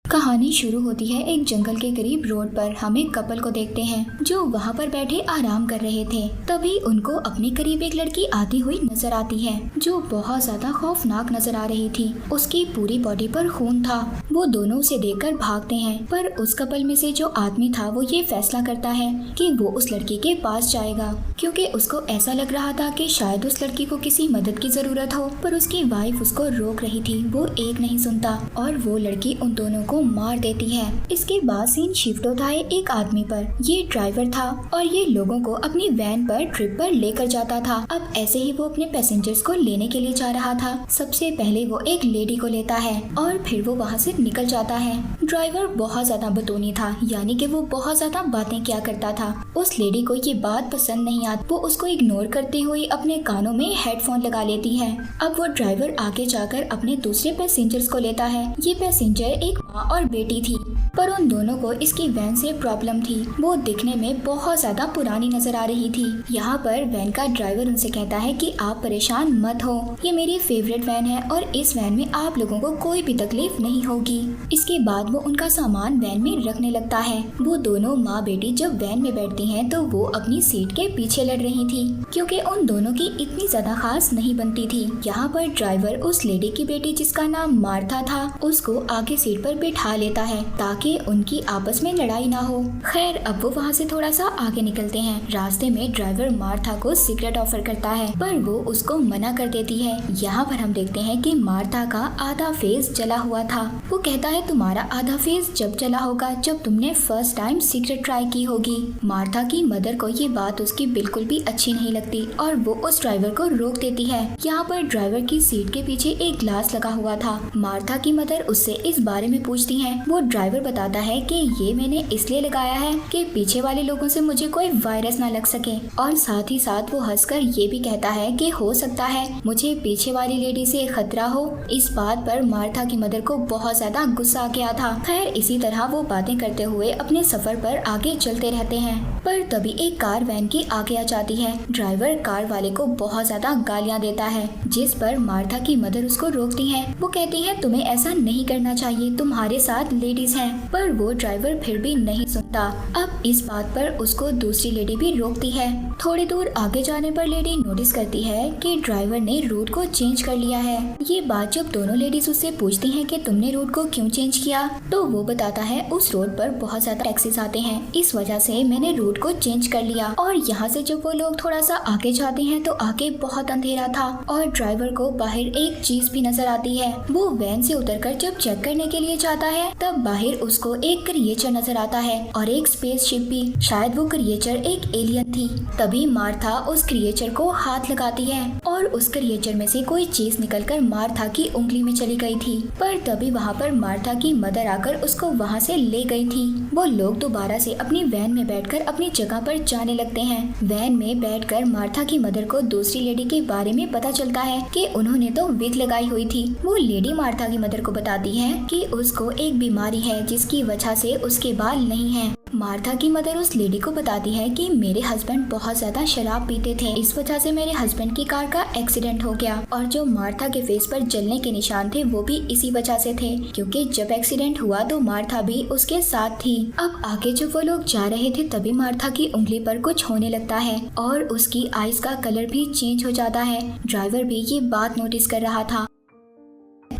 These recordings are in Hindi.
कहानी शुरू होती है एक जंगल के करीब रोड पर। हम एक कपल को देखते हैं जो वहाँ पर बैठे आराम कर रहे थे। तभी उनको अपने करीब एक लड़की आती हुई नजर आती है जो बहुत ज्यादा खौफनाक नजर आ रही थी। उसकी पूरी बॉडी पर खून था। वो दोनों उसे देखकर भागते हैं, पर उस कपल में से जो आदमी था वो ये फैसला करता है कि वो उस लड़की के पास जाएगा, क्योंकि उसको ऐसा लग रहा था कि शायद उस लड़की को किसी मदद की जरूरत हो। पर उसकी वाइफ उसको रोक रही थी। वो एक नहीं सुनता और वो लड़की उन दोनों को मार देती है। इसके बाद सीन शिफ्ट होता है एक आदमी पर। ये ड्राइवर था और ये लोगों को अपनी वैन पर ट्रिप पर लेकर जाता था। अब ऐसे ही वो अपने पैसेंजर्स को लेने के लिए जा रहा था। सबसे पहले वो एक लेडी को लेता है और फिर वो वहाँ से निकल जाता है। ड्राइवर बहुत ज्यादा बतौनी था, यानी कि वो बहुत ज्यादा बातें किया करता था। उस लेडी को ये बात पसंद नहीं आती। वो उसको इग्नोर करते हुए अपने कानों में हेडफोन लगा लेती है। अब वो ड्राइवर आगे जाकर अपने दूसरे पैसेंजर्स को लेता है। ये पैसेंजर एक माँ और बेटी थी, पर उन दोनों को इसकी वैन से प्रॉब्लम थी। वो दिखने में बहुत ज्यादा पुरानी नजर आ रही थी। यहाँ पर वैन का ड्राइवर उनसे कहता है कि आप परेशान मत हो, ये मेरी फेवरेट वैन है और इस वैन में आप लोगों को कोई भी तकलीफ नहीं होगी। इसके बाद वो उनका सामान वैन में रखने लगता है। वो दोनों माँ बेटी जब वैन में बैठती हैं तो वो अपनी सीट के पीछे लड़ रही थी, क्योंकि उन दोनों की इतनी ज्यादा खास नहीं बनती थी। यहाँ पर ड्राइवर उस लेडी की बेटी जिसका नाम मार्था था उसको आगे सीट पर बिठा लेता है ताकि उनकी आपस में लड़ाई ना हो। खैर अब वो वहाँ से थोड़ा सा आगे निकलते हैं। रास्ते में ड्राइवर मार्था को सिगरेट ऑफर करता है, पर वो उसको मना कर देती है। यहाँ पर हम देखते हैं कि मार्था का आधा फेस जला हुआ था। वो कहता है तुम्हारा आधा फेस जब जला होगा जब तुमने फर्स्ट टाइम सिगरेट ट्राई की होगी। मार्था की मदर को ये बात उसकी बिल्कुल भी अच्छी नहीं लगती और वो उस ड्राइवर को रोक देती है। यहाँ पर ड्राइवर की सीट के पीछे एक ग्लास लगा हुआ था। मार्था की मदर उससे इस बारे में पूछती है। वो ड्राइवर बताता है कि ये मैंने इसलिए लगाया है कि पीछे वाले लोगों से मुझे कोई वायरस ना लग सके, और साथ ही साथ वो हंसकर ये भी कहता है कि हो सकता है मुझे पीछे वाली लेडी से खतरा हो। इस बात पर मार्था की मदर को बहुत ज्यादा गुस्सा आ गया था। खैर इसी तरह वो बातें करते हुए अपने सफर पर आगे चलते रहते हैं, पर तभी एक कार वैन की आगे आ जाती है। ड्राइवर कार वाले को बहुत ज्यादा गालियाँ देता है, जिस पर मार्था की मदर उसको रोकती है। वो कहती है तुम्हें ऐसा नहीं करना चाहिए, तुम्हारे साथ लेडीज हैं, पर वो ड्राइवर फिर भी नहीं सुनता। अब इस बात पर उसको दूसरी लेडी भी रोकती है। थोड़ी दूर आगे जाने पर लेडी नोटिस करती है कि ड्राइवर ने रूट को चेंज कर लिया है। ये बात जब दोनों लेडीज उससे पूछती हैं कि तुमने रूट को क्यों चेंज किया, तो वो बताता है उस रोड पर बहुत ज्यादा टैक्सीज आते हैं, इस वजह से मैंने रूट को चेंज कर लिया। और यहाँ से जब वो लोग थोड़ा सा आगे जाते हैं तो आगे बहुत अंधेरा था और ड्राइवर को बाहर एक चीज भी नजर आती है। वो वैन से उतरकर जब चेक करने के लिए जाता है तब बाहर उसको एक क्रिएचर नजर आता है और एक स्पेसशिप भी। शायद वो क्रिएचर एक एलियन थी। तभी मार्था उस क्रिएचर को हाथ लगाती है और उस क्रिएचर में से कोई चीज निकलकर मार्था की उंगली में चली गई थी। पर तभी वहाँ पर मार्था की मदर आकर उसको वहाँ से ले गई थी। वो लोग दोबारा से अपनी वैन में बैठकर अपनी जगह पर जाने लगते हैं। वैन में बैठकर मार्था की मदर को दूसरी लेडी के बारे में पता चलता है कि उन्होंने तो विग लगाई हुई थी। वो लेडी मार्था की मदर को बताती है कि उसको एक बीमारी है जिसकी वजह से उसके बाल नहीं हैं। मार्था की मदर उस लेडी को बताती है कि मेरे हस्बैंड बहुत ज्यादा शराब पीते थे, इस वजह से मेरे हस्बैंड की कार का एक्सीडेंट हो गया, और जो मार्था के फेस पर जलने के निशान थे वो भी इसी वजह से थे, क्योंकि जब एक्सीडेंट हुआ तो मार्था भी उसके साथ थी। अब आगे जब वो लोग जा रहे थे तभी मार्था की उंगली पर कुछ होने लगता है और उसकी आईज का कलर भी चेंज हो जाता है। ड्राइवर भी ये बात नोटिस कर रहा था।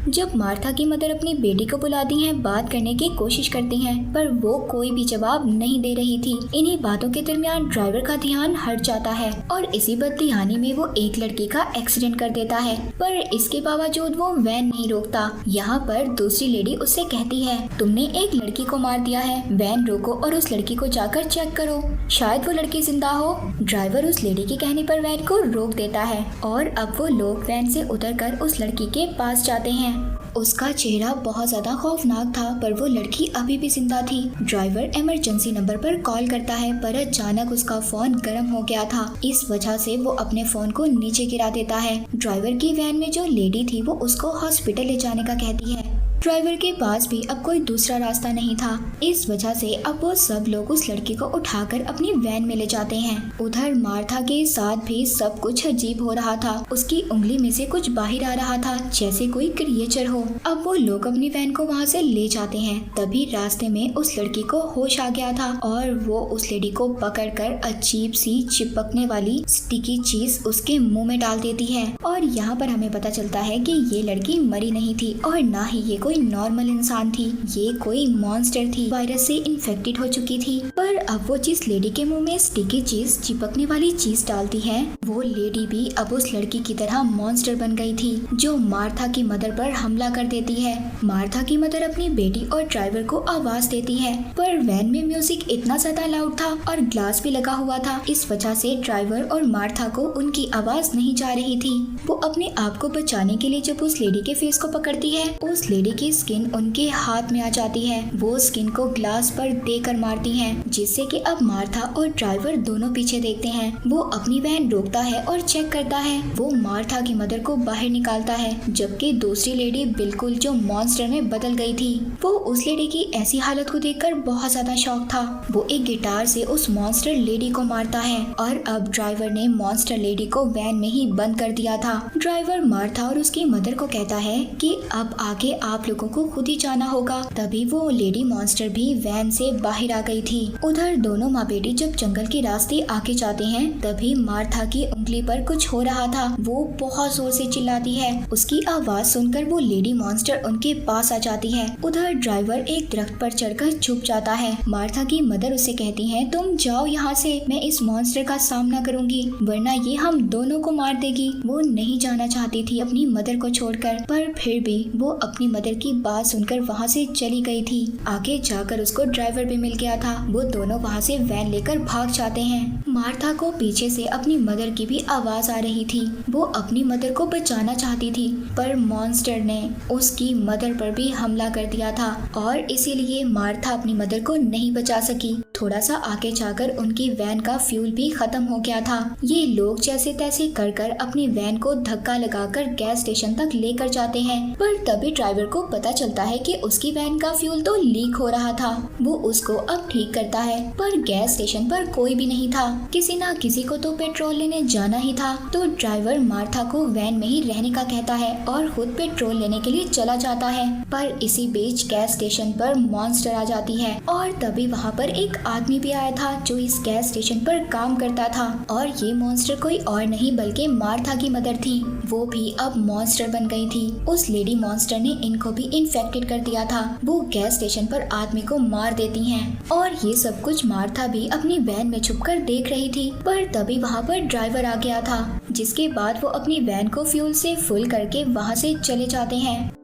जब मार्था की मदर अपनी बेटी को बुलाती हैं, बात करने की कोशिश करती हैं, पर वो कोई भी जवाब नहीं दे रही थी। इन्हीं बातों के दरमियान ड्राइवर का ध्यान हट जाता है और इसी बददिहानी में वो एक लड़की का एक्सीडेंट कर देता है, पर इसके बावजूद वो वैन नहीं रोकता। यहाँ पर दूसरी लेडी उससे कहती है तुमने एक लड़की को मार दिया है, वैन रोको और उस लड़की को जाकर चेक करो, शायद वो लड़की जिंदा हो। ड्राइवर उस लेडी के कहने पर वैन को रोक देता है और अब वो लोग वैन से उतरकर उस लड़की के पास जाते हैं। उसका चेहरा बहुत ज्यादा खौफनाक था, पर वो लड़की अभी भी जिंदा थी। ड्राइवर इमरजेंसी नंबर पर कॉल करता है, पर अचानक उसका फोन गर्म हो गया था। इस वजह से वो अपने फोन को नीचे गिरा देता है। ड्राइवर की वैन में जो लेडी थी वो उसको हॉस्पिटल ले जाने का कहती है, ड्राइवर के पास भी अब कोई दूसरा रास्ता नहीं था। इस वजह से अब वो सब लोग उस लड़की को उठाकर अपनी वैन में ले जाते हैं। उधर मार्था के साथ भी सब कुछ अजीब हो रहा था। उसकी उंगली में से कुछ बाहर आ रहा था, जैसे कोई क्रिएचर हो। अब वो लोग अपनी वैन को वहाँ से ले जाते हैं। तभी रास्ते में उस लड़की को होश आ गया था और वो उस लेडी को पकड़कर अजीब सी चिपकने वाली स्टिकी चीज उसके मुंह में डाल देती है। और यहाँ पर हमें पता चलता है कि ये लड़की मरी नहीं थी और ना ही ये कोई नॉर्मल इंसान थी, ये कोई मॉन्स्टर थी, वायरस से इन्फेक्टेड हो चुकी थी। पर अब वो जिस लेडी के मुंह में स्टिकी चीज, चिपकने वाली चीज डालती है, वो लेडी भी अब उस लड़की की तरह मॉन्स्टर बन गई थी, जो मार्था की मदर पर हमला कर देती है। मार्था की मदर अपनी बेटी और ड्राइवर को आवाज देती है, पर वैन में म्यूजिक इतना ज्यादा लाउड था और ग्लास भी लगा हुआ था। इस वजह से ड्राइवर और मार्था को उनकी आवाज नहीं जा रही थी। वो अपने आप को बचाने के लिए जब उस लेडी के फेस को पकड़ती है, उस लेडी की स्किन उनके हाथ में आ जाती है। वो स्किन को ग्लास पर देकर मारती हैं, जिससे कि अब मार्था और ड्राइवर दोनों पीछे देखते हैं। वो अपनी वैन रोकता है और चेक करता है। वो मार्था की मदर को बाहर निकालता है, जबकि दूसरी लेडी बिल्कुल जो मॉन्स्टर में बदल गई थी। वो उस लेडी की ऐसी हालत को देखकर बहुत ज्यादा शॉक था। वो एक गिटार से उस मॉन्स्टर लेडी को मारता है और अब ड्राइवर ने मॉन्स्टर लेडी को वैन में ही बंद कर दिया था। ड्राइवर मार्था और उसकी मदर को कहता है कि अब आगे आप लोगों को खुद ही जाना होगा। तभी वो लेडी मॉन्स्टर भी वैन से बाहर आ गई थी। उधर दोनों माँ बेटी जब जंगल के रास्ते आगे जाते हैं, तभी मार्था की उंगली पर कुछ हो रहा था। वो बहुत जोर से चिल्लाती है। उसकी आवाज सुनकर वो लेडी मॉन्स्टर उनके पास आ जाती है। उधर ड्राइवर एक दरख्त पर चढ़कर छुप जाता है। मार्था की मदर उसे कहती है, तुम जाओ यहाँ से, मैं इस मॉन्स्टर का सामना करूंगी, वरना ये हम दोनों को मार देगी। वो नहीं जाना चाहती थी अपनी मदर को छोड़कर, पर फिर भी वो अपनी मदर की बात सुनकर वहाँ से चली गई थी। आगे जाकर उसको ड्राइवर भी मिल गया था। वो दोनों वहाँ से वैन लेकर भाग जाते हैं। मार्था को पीछे से अपनी मदर की भी आवाज आ रही थी। वो अपनी मदर को बचाना चाहती थी, पर मॉन्स्टर ने उसकी मदर पर भी हमला कर दिया था और इसीलिए मार्था अपनी मदर को नहीं बचा सकी। थोड़ा सा आगे जाकर उनकी वैन का फ्यूल भी खत्म हो गया था। ये लोग जैसे तैसे कर कर अपनी वैन को धक्का लगाकर गैस स्टेशन तक लेकर जाते हैं, पर तभी ड्राइवर को पता चलता है कि उसकी वैन का फ्यूल तो लीक हो रहा था। वो उसको अब ठीक करता है, पर गैस स्टेशन पर कोई भी नहीं था। किसी ना किसी को तो पेट्रोल लेने जाना ही था। तो ड्राइवर मार्था को वैन में ही रहने का कहता है और खुद पेट्रोल लेने के लिए चला जाता है। पर इसी बीच गैस स्टेशन पर मॉन्स्टर आ जाती है और तभी वहाँ पर एक आदमी भी आया था जो इस गैस स्टेशन पर काम करता था। और ये मॉन्स्टर कोई और नहीं बल्कि मार्था की मदर थी। वो भी अब मॉन्स्टर बन गई थी। उस लेडी मॉन्स्टर ने इनको भी इन्फेक्टेड कर दिया था। वो गैस स्टेशन पर आदमी को मार देती हैं और ये सब कुछ मार्था भी अपनी वैन में छुपकर देख रही थी। पर तभी वहाँ पर ड्राइवर आ गया था, जिसके बाद वो अपनी वैन को फ्यूल से फुल करके वहाँ से चले जाते हैं।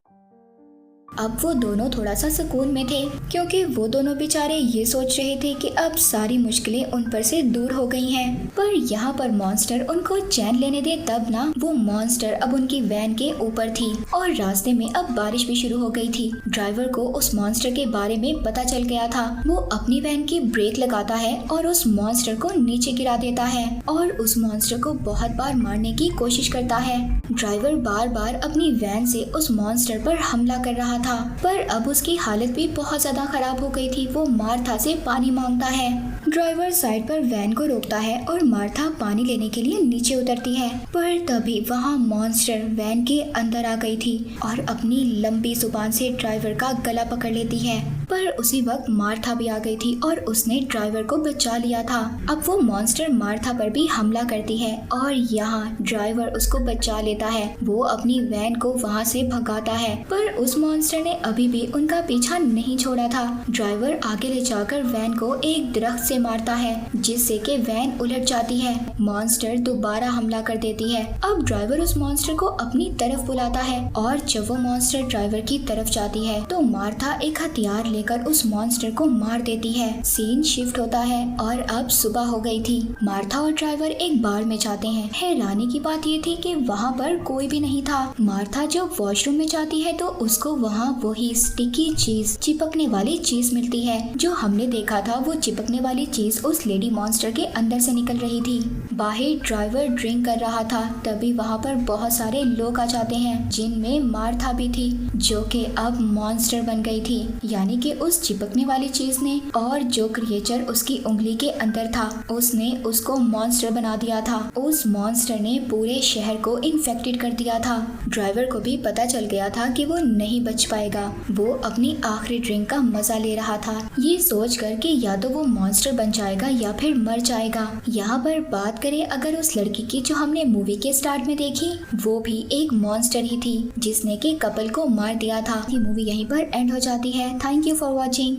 अब वो दोनों थोड़ा सा सुकून में थे, क्योंकि वो दोनों बेचारे ये सोच रहे थे कि अब सारी मुश्किलें उन पर से दूर हो गई हैं। पर यहाँ पर मॉन्स्टर उनको चैन लेने दे तब ना। वो मॉन्स्टर अब उनकी वैन के ऊपर थी और रास्ते में अब बारिश भी शुरू हो गई थी। ड्राइवर को उस मॉन्स्टर के बारे में पता चल गया था। वो अपनी वैन की ब्रेक लगाता है और उस मॉन्स्टर को नीचे गिरा देता है और उस मॉन्स्टर को बहुत बार मारने की कोशिश करता है। ड्राइवर बार बार अपनी वैन से उस मॉन्स्टर पर हमला कर रहा था, पर अब उसकी हालत भी बहुत ज्यादा खराब हो गई थी। वो मार्था से पानी मांगता है। ड्राइवर साइड पर वैन को रोकता है और मार्था पानी लेने के लिए नीचे उतरती है, पर तभी वहाँ मॉन्स्टर वैन के अंदर आ गई थी और अपनी लंबी जुबान से ड्राइवर का गला पकड़ लेती है। पर उसी वक्त मार्था भी आ गई थी और उसने ड्राइवर को बचा लिया था। अब वो मॉन्स्टर मार्था पर भी हमला करती है और यहाँ ड्राइवर उसको बचा लेता है। वो अपनी वैन को वहाँ से भगाता है, पर उस मॉन्स्टर ने अभी भी उनका पीछा नहीं छोड़ा था। ड्राइवर आगे ले जाकर वैन को एक दरख्त से मारता है, जिससे कि वैन उलट जाती है। मॉन्स्टर दोबारा हमला कर देती है। अब ड्राइवर उस मॉन्स्टर को अपनी तरफ बुलाता है और जब वो मॉन्स्टर ड्राइवर की तरफ जाती है तो मार्था एक हथियार लेकर उस मॉन्स्टर को मार देती है। सीन शिफ्ट होता है और अब सुबह हो गई थी। मार्था और ड्राइवर एक बार में जाते हैं। हैरानी की बात ये थी कि वहाँ पर कोई भी नहीं था। मार्था जब वॉशरूम में जाती है तो उसको वहाँ वही स्टिकी चीज, चिपकने वाली चीज मिलती है। जो हमने देखा था वो चिपकने वाली सारी चीज उस लेडी मॉन्स्टर के अंदर से निकल रही थी। बाहर ड्राइवर ड्रिंक कर रहा था, तभी वहाँ पर बहुत सारे लोग आ जाते हैं जिनमें मार्था भी थी, जो कि अब मॉन्स्टर बन गई थी, यानी कि उस चिपकने वाली चीज ने, और जो क्रिएचर उसकी उंगली के अंदर था उसने उसको मॉन्स्टर बना दिया था। उस मॉन्स्टर ने पूरे शहर को इन्फेक्टेड कर दिया था। ड्राइवर को भी पता चल गया था कि वो नहीं बच पाएगा। वो अपनी आखिरी ड्रिंक का मजा ले रहा था, ये सोच कर कि या तो वो मॉन्स्टर बन जाएगा या फिर मर जाएगा। यहाँ पर बात करें अगर उस लड़की की जो हमने मूवी के स्टार्ट में देखी, वो भी एक मॉन्स्टर ही थी जिसने कि कपल को मार दिया था। ये मूवी यहीं पर एंड हो जाती है। Thank you for watching.